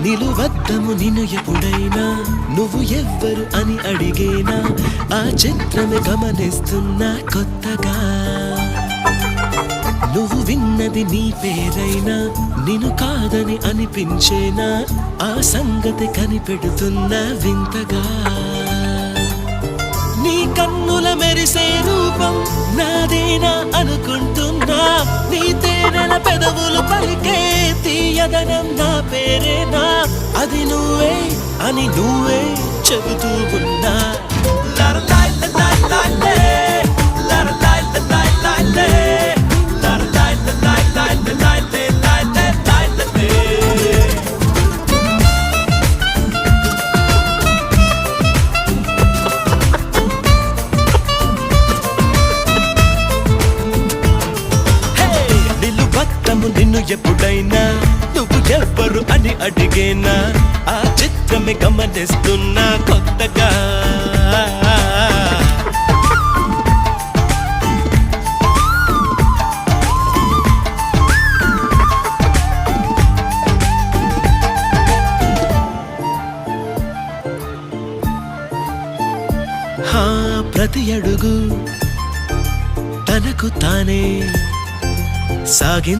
నిలువద్దము నిన్ను ఎప్పుడైనా నువ్వు ఎవ్వరు అని అడిగేనా ఆ చిత్రమే గమనిస్తున్నా కొత్తగా నువ్వు విన్నది నీ పేరైనా నిన్ను కాదని అనిపించేనా ఆ సంగతి కనిపెడుతున్నా వింతగా నీ కన్నుల మెరిసే రూపం నాదేనా అనుకుంటున్నా నీ తేనెల పెదవులు పలికే తీయదనం నా పేరేనా అది నువ్వే అని నువ్వే చెబుతూ ఉన్నా నిన్ను ఎప్పుడైనా నువ్వు ఎవ్వరు అని అడిగేనా ఆ చిత్రమే గమనిస్తున్నా కొత్తగా ప్రతి అడుగు తనకు తానే సాగి